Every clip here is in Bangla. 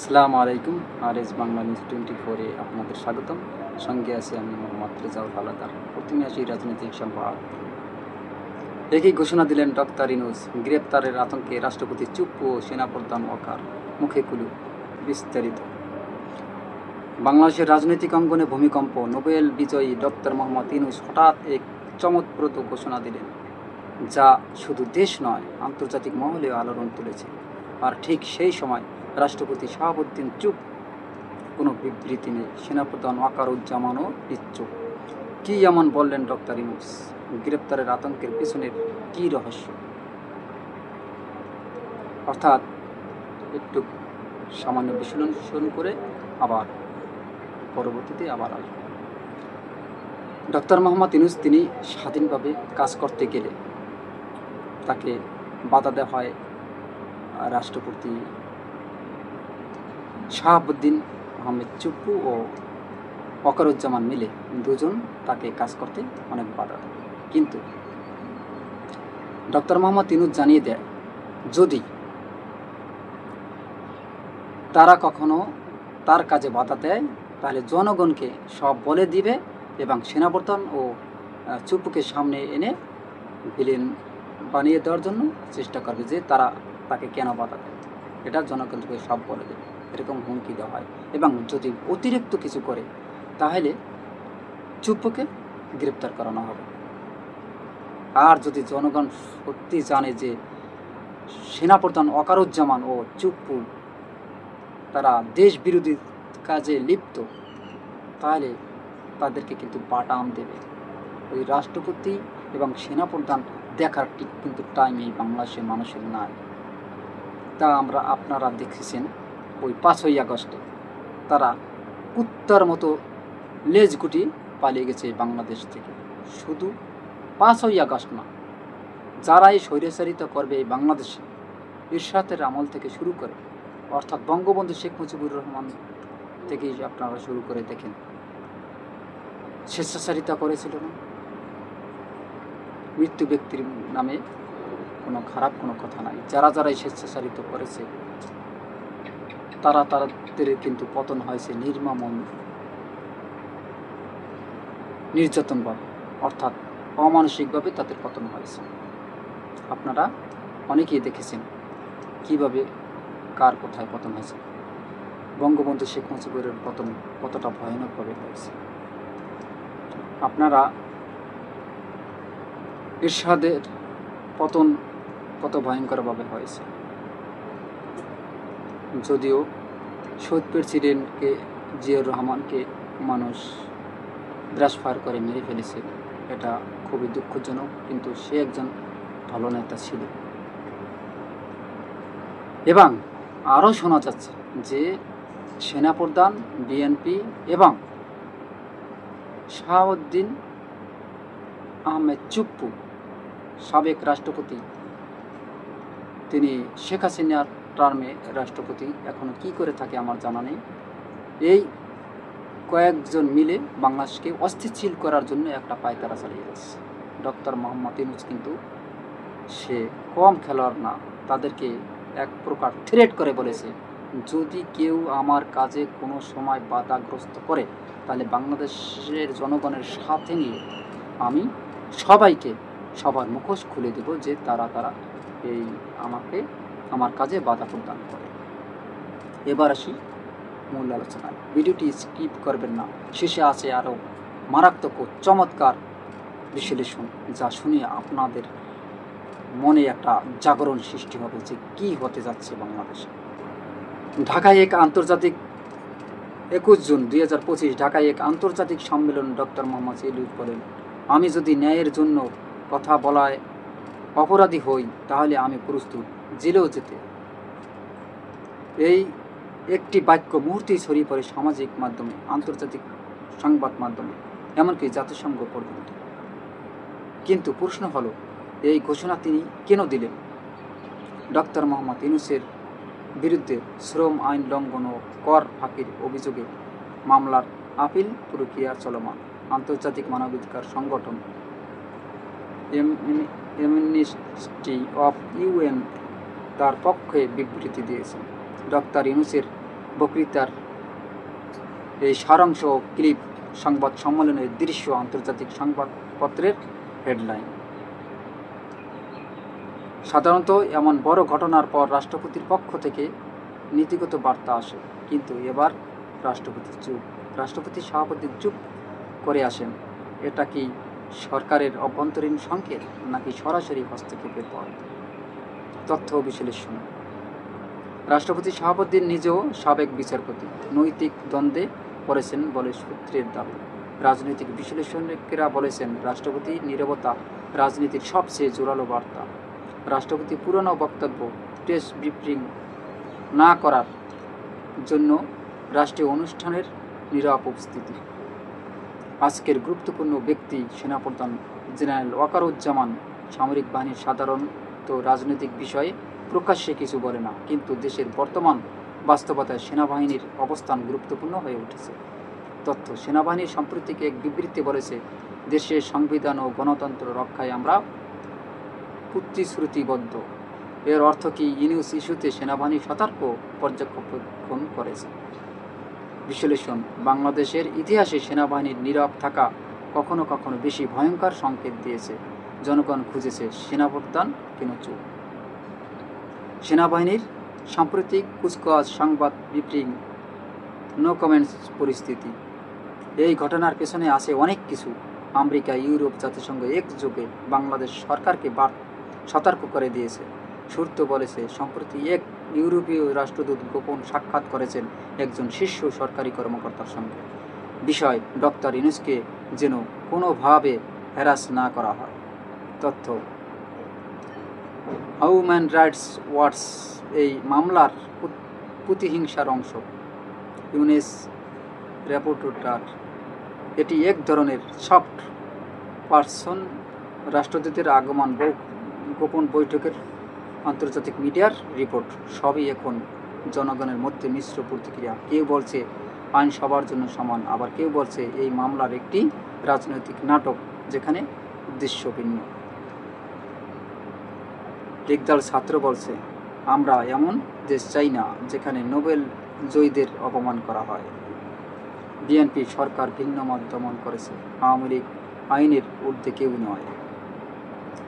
আসসালামু আলাইকুম। আরএস বাংলা নিউজ 24 আপনাদের স্বাগতম। সঙ্গে আছি আমি মোহাম্মদ রেজাউল হাওলাদার। প্রথমে আসি রাজনৈতিক সংবাদ। একই ঘোষণা দিলেন ডক্টর ইউনূস। গ্রেপ্তারের আতঙ্কে রাষ্ট্রপতি চুপ ও সেনাপ্রধান ওয়াকার মুখে কুলু। বিস্তারিত। বাংলাদেশের রাজনৈতিক অঙ্গনে ভূমিকম্প। নোবেল বিজয়ী ডক্টর মোহাম্মদ ইউনূস হঠাৎ এক চমকপ্রদ ঘোষণা দিলেন, যা শুধু দেশ নয়, আন্তর্জাতিক মহলেও আলোড়ন তুলেছে। আর ঠিক সেই সময় রাষ্ট্রপতি শাহাবুদ্দিন চুপ, কোনো বিবৃতি নেই। সেনাপ্রধান ওয়াকারুজ্জামানও নিশ্চুপ। কী এমন বললেন ডক্টর ইউনূস? গ্রেপ্তারের আতঙ্কের পেছনের কী রহস্য? অর্থাৎ একটু সামান্য বিশ্লেষণ করে আবার পরবর্তীতে আবার আসবে। ডক্টর মোহাম্মদ ইউনূস তিনি স্বাধীনভাবে কাজ করতে গেলে তাকে বাধা দেওয়া হয় রাষ্ট্রপতি শাহাবুদ্দিন আহমেদ চুপ্পু ও ওয়াকারুজ্জামান মিলে দুজন তাকে কাজ করতে অনেক বাধা দেয়। কিন্তু ডক্টর মোহাম্মদ ইউনূস জানিয়ে দেয়, যদি তারা কখনো তার কাজে বাধা দেয় তাহলে জনগণকে সব বলে দিবে এবং সেনাপ্রধান ও চুপ্পুকে সামনে এনে ভিলেন বানিয়ে দেওয়ার জন্য চেষ্টা করবে যে তারা তাকে কেন বাধা দেয়, এটা জনগণকে সব বলে দেবে, এরকম হুমকি দেওয়া হয়। এবং যদি অতিরিক্ত কিছু করে তাহলে চুপ্পুকে গ্রেপ্তার করানো হবে। আর যদি জনগণ সত্যি জানে যে সেনাপ্রধান ওয়াকারুজ্জামান ও চুপ্পু তারা দেশ বিরোধী কাজে লিপ্ত, তাহলে তাদেরকে কিন্তু বাটাম দেবে। ওই রাষ্ট্রপতি এবং সেনাপ্রধান দেখার কিন্তু টাইম এই বাংলাদেশের মানুষের নাই। তা আপনারা দেখেছেন ওই 5ই আগস্টে তারা কুত্তার মতো লেজ গুটি পালিয়ে গেছে বাংলাদেশ থেকে। শুধু 5ই আগস্ট না, যারাই স্বৈরাচারিত করবে এই বাংলাদেশে, এরশাদের আমল থেকে শুরু করে, অর্থাৎ বঙ্গবন্ধু শেখ মুজিবুর রহমান থেকেই আপনারা শুরু করে দেখেন, স্বেচ্ছাচারিতা করেছিল না। মৃত্যু ব্যক্তির নামে কোনো খারাপ কোনো কথা নাই। যারাই স্বেচ্ছাচারিত করেছে তাদের কিন্তু পতন হয়েছে নির্মম নির্যাতনভাবে, অর্থাৎ অমানসিকভাবে তাদের পতন হয়েছে। আপনারা অনেকেই দেখেছেন কিভাবে কার কোথায় পতন হয়েছে। বঙ্গবন্ধু শেখ মুজিবুরের পতন কতটা ভয়ানকভাবে হয়েছে। আপনারা এরশাদের পতন কত ভয়ঙ্করভাবে হয়েছে। যদিও শহীদ প্রেসিডেন্টকে জিয়াউর রহমানকে মানুষ ব্রাশফায়ার করে মেরে ফেলেছে, এটা খুবই দুঃখজনক, কিন্তু সে একজন ভালো নেতা ছিল। এবং আরও শোনা যাচ্ছে যে সেনাপ্রধান, বিএনপি এবং শাহাবুদ্দিন আহমেদ চুপ্পু, সাবেক রাষ্ট্রপতি, তিনি শেখ হাসিনার টার্মে রাষ্ট্রপতি, এখনও কি করে থাকে আমার জানা নেই, এই কয়েকজন মিলে বাংলাদেশকে অস্থিতিশীল করার জন্য একটা পায়তারা চালিয়ে যাচ্ছে। ডক্টর মোহাম্মদ ইউনূস কিন্তু সে কম খেলোয়াড় না, তাদেরকে এক প্রকার থ্রেট করে বলেছে, যদি কেউ আমার কাজে কোনো সময় বাধাগ্রস্ত করে তাহলে বাংলাদেশের জনগণের সাথে নিয়ে আমি সবাইকে সবার মুখোশ খুলে দেব যে তারা এই আমার কাজে বাধা প্রদান করে। এবার আসি মূল আলোচনায়। ভিডিওটি স্কিপ করবেন না, শেষে আছে আরও মারাত্মক ও চমৎকার বিশ্লেষণ, যা শুনে আপনাদের মনে একটা জাগরণ সৃষ্টি হবে যে কী হতে যাচ্ছে বাংলাদেশে। ঢাকায় এক আন্তর্জাতিক 21 জুন 2025 ঢাকায় এক আন্তর্জাতিক সম্মেলন ডক্টর মোহাম্মদ ইউনূস বলেন, আমি যদি ন্যায়ের জন্য কথা বলায় অপরাধী হই তাহলে আমি প্রস্তুত জেলেও যেতে। এই একটি বাক্য মুহূর্তেই ছড়িয়ে পড়ে সামাজিক মাধ্যমে, আন্তর্জাতিক সংবাদ মাধ্যমে, এমনকি জাতিসংঘ পর্যন্ত। কিন্তু প্রশ্ন হলো, এই ঘোষণা তিনি কেন দিলেন? ডক্টর মোহাম্মদ ইউনূসের বিরুদ্ধে শ্রম আইন লঙ্ঘন ও কর ফাঁকির অভিযোগে মামলার আপিল প্রক্রিয়া চলমান। আন্তর্জাতিক মানবাধিকার সংগঠন অ্যামনেস্টি অফ ইউএন তার পক্ষে বিবৃতি দিয়েছেন। ডক্টর ইউনূসের বক্তৃতার এই সারাংশ ক্লিপ সংবাদ সম্মেলনের দৃশ্য আন্তর্জাতিক সংবাদপত্রের হেডলাইন। সাধারণত এমন বড় ঘটনার পর রাষ্ট্রপতির পক্ষ থেকে নীতিগত বার্তা আসে, কিন্তু এবার রাষ্ট্রপতি সভাপতি চুপ করে আসেন। এটা কি সরকারের অভ্যন্তরীণ সংকেত নাকি সরাসরি হস্তক্ষেপের পর? তথ্য বিশ্লেষণ। রাষ্ট্রপতি সভাপতি নিজেও সাবেক বিচারপতি, নৈতিক দ্বন্দ্বে পড়েছেন বলে সূত্রের দাবি। রাজনৈতিক বিশ্লেষকেরা বলেছেন, রাষ্ট্রপতি নীরবতা রাজনীতির সবচেয়ে জোরালো বার্তা। রাষ্ট্রপতি পুরনো বক্তব্য প্রেস ব্রিফিং না করার জন্য রাষ্ট্রীয় অনুষ্ঠানের নীরব উপস্থিতি। আজকের গুরুত্বপূর্ণ ব্যক্তি সেনাপ্রধান জেনারেল ওয়াকারুজ্জামান সামরিক বাহিনীর সাধারণত রাজনৈতিক বিষয়ে প্রকাশ্যে কিছু বলে না, কিন্তু দেশের বর্তমান বাস্তবতায় সেনাবাহিনীর অবস্থান গুরুত্বপূর্ণ হয়ে উঠেছে। তথ্য। সেনাবাহিনীর সাম্প্রতিক এক বিবৃতি বলেছে, দেশের সংবিধান ও গণতন্ত্র রক্ষায় আমরা প্রতিশ্রুতিবদ্ধ। এর অর্থ কি? ইউনিউস ইস্যুতে সেনাবাহিনী সতর্ক পর্যবেক্ষণ করেছে। বিশ্লেষণ। বাংলাদেশের ইতিহাসে সেনাবাহিনীর নীরব থাকা কখনো কখনো বেশি ভয়ঙ্কর সংকেত দিয়েছে। জনগণ খুঁজেছে সেনাপ্রধান কেন চুপ। সেনাবাহিনীর সাম্প্রতিক কুচকাওয়াজ, সংবাদ ব্রিফিং, নো কমেন্টস পরিস্থিতি। এই ঘটনার পেছনে আছে অনেক কিছু। আমেরিকা, ইউরোপ, জাতিসংঘ একযোগে বাংলাদেশ সরকারকে সতর্ক করে দিয়েছে। সূত্র বলেছে, সম্প্রতি এক ইউরোপীয় রাষ্ট্রদূত গোপন সাক্ষাৎ করেছেন একজন শীর্ষ সরকারি কর্মকর্তার সঙ্গে। বিষয়, ডক্টর ইউনূসকে যেন কোনোভাবে হ্যারাস না করা হয়। তথ্য। হিউম্যান রাইটস ওয়াচ এই মামলার প্রতিহিংসার অংশ। ইউনেস রিপোর্টার। এটি এক ধরনের সফট পারসন। রাষ্ট্রদূতের আগমন, গোপন বৈঠকের আন্তর্জাতিক মিডিয়ার রিপোর্ট, সবই এখন জনগণের মধ্যে মিশ্র প্রতিক্রিয়া। কেউ বলছে আইন সবার জন্য সমান, আবার কেউ বলছে এই মামলার একটি রাজনৈতিক নাটক যেখানে উদ্দেশ্য ভিন্ন। একদল ছাত্র বলছে, আমরা এমন দেশ চাই না যেখানে নোবেল জয়ীদের অপমান করা হয়। বিএনপি সরকার ভিন্ন মত দমন করেছে। আওয়ামী লীগ আইনের ঊর্ধ্বে কেউ নয়।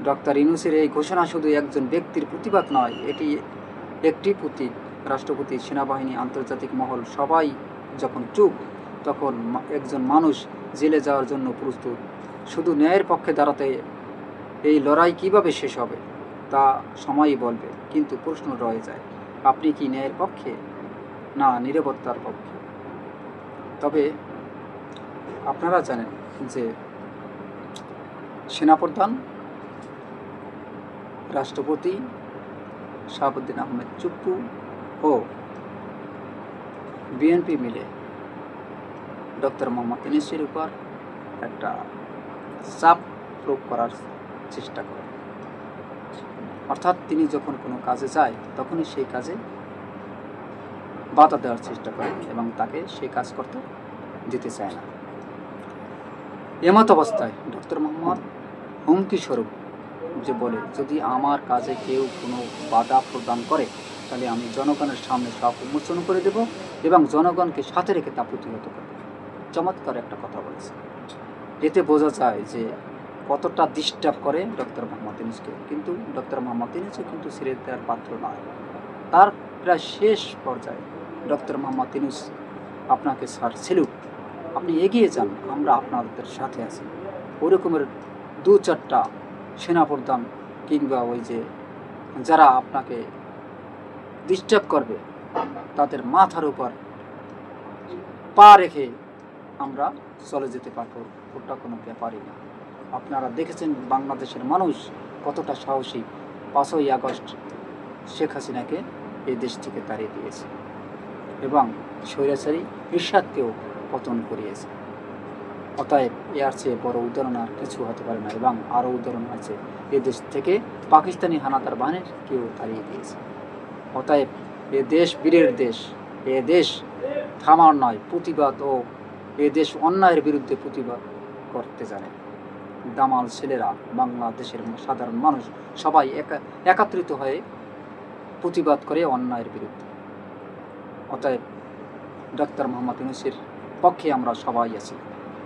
ডক্টর ইউনূসের এই ঘোষণা শুধু একজন ব্যক্তির প্রতিবাদ নয়, এটি একটি প্রতীক। রাষ্ট্রপতি, সেনাবাহিনী, আন্তর্জাতিক মহল সবাই যখন চুপ, তখন একজন মানুষ জেলে যাওয়ার জন্য প্রস্তুত। শুধু ন্যায়ের পক্ষে দাঁড়াতে এই লড়াই কিভাবে শেষ হবে তা সময়ই বলবে, কিন্তু প্রশ্ন রয়ে যায়, আপনি কি ন্যায়ের পক্ষে না নীরবতার পক্ষে? তবে আপনারা জানেন যে সেনাপ্রধান, রাষ্ট্রপতি শাহাবুদ্দিন আহমেদ চুপ্পু ও বিএনপি মিলে ডক্টর মোহাম্মদ ইউনূসের উপর একটা চাপ প্রয়োগ করার চেষ্টা করে। অর্থাৎ তিনি যখন কোনো কাজে যায় তখনই সেই কাজে বাধা দেওয়ার চেষ্টা করে এবং তাকে সেই কাজ করতে দিতে চায় না। এমত অবস্থায় ডক্টর মোহাম্মদ হুমকি স্বরূপ যে বলে, যদি আমার কাজে কেউ কোনো বাধা প্রদান করে তাহলে আমি জনগণের সামনে সব উন্মোচন করে দেব এবং জনগণকে সাথে রেখে তা প্রতিহত করব। চমৎকার একটা কথা বলেছে। এতে বোঝা যায় যে কতটা ডিস্টার্ব করে ডক্টর মোহাম্মদ ইউনূসকে। কিন্তু ডক্টর মোহাম্মদ ইউনূসও কিন্তু ছেড়ে দেওয়ার পাত্র নয়। তার প্রায় শেষ পর্যায়ে ডক্টর মোহাম্মদ ইউনূস, আপনাকে স্যার সেলুট, আপনি এগিয়ে যান, আমরা আপনাদের সাথে আছি। ওরকমের দু চারটা সেনাপ্রধান কিংবা ওই যে যারা আপনাকে ডিস্টার্ব করবে তাদের মাথার উপর পা রেখে আমরা চলে যেতে পারবো, ওটা কোনো ব্যাপারই না। আপনারা দেখেছেন বাংলাদেশের মানুষ কতটা সাহসী 5ই আগস্ট শেখ হাসিনাকে এই দেশ থেকে তাড়িয়ে দিয়েছে এবং স্বৈরাচারী এরশাদকেও পতন করিয়েছে। অতএব এর চেয়ে বড় উদাহরণ আর কিছু হতে পারে না। এবং আরও উদাহরণ আছে, এ দেশ থেকে পাকিস্তানি হানাদার বাহিনীর কেউ তাড়িয়ে দিয়েছে। অতএব এ দেশ বীরের দেশ, এ দেশ থামার নয়, প্রতিবাদ ও এ দেশ অন্যায়ের বিরুদ্ধে প্রতিবাদ করতে জানে। দামাল ছেলেরা, বাংলাদেশের সাধারণ মানুষ সবাই একত্রিত হয়ে প্রতিবাদ করে অন্যায়ের বিরুদ্ধে। অতএব ডক্টর মোহাম্মদ ইউনূসের পক্ষে আমরা সবাই আছি।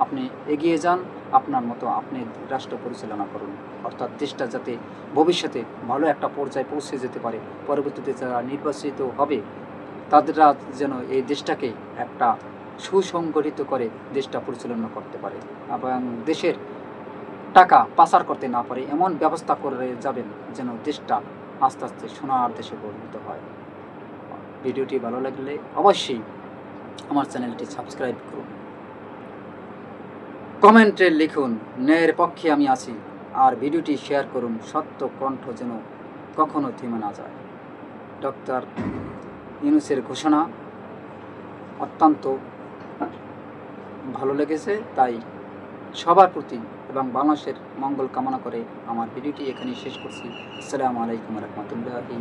আপনি এগিয়ে যান, আপনার মতো আপনি রাষ্ট্র পরিচালনা করুন, অর্থাৎ দেশটা যাতে ভবিষ্যতে ভালো একটা পর্যায়ে পৌঁছে যেতে পারে, পরবর্তীতে যারা নির্বাচিত হবে তাদেররা যেন এই দেশটাকে একটা সুসংগঠিত করে দেশটা পরিচালনা করতে পারে এবং দেশের টাকা পাচার করতে না পারে এমন ব্যবস্থা করে যাবেন যেন দেশটা আস্তে আস্তে সোনার দেশে পরিণত হয়। ভিডিওটি ভালো লাগলে অবশ্যই আমার চ্যানেলটি সাবস্ক্রাইব করুন, কমেন্টে লিখুন ন্যায়ের পক্ষে আমি আছি, আর ভিডিওটি শেয়ার করুন, সত্য কণ্ঠ যেন কখনো থেমে না যায়। ডক্টর ইউনূসের ঘোষণা অত্যন্ত ভালো লেগেছে, তাই সবার প্রতি এবং বাংলাদেশের মঙ্গল কামনা করে আমার ভিডিওটি এখানেই শেষ করছি। আসসালামু আলাইকুম রহমতুল্লাহি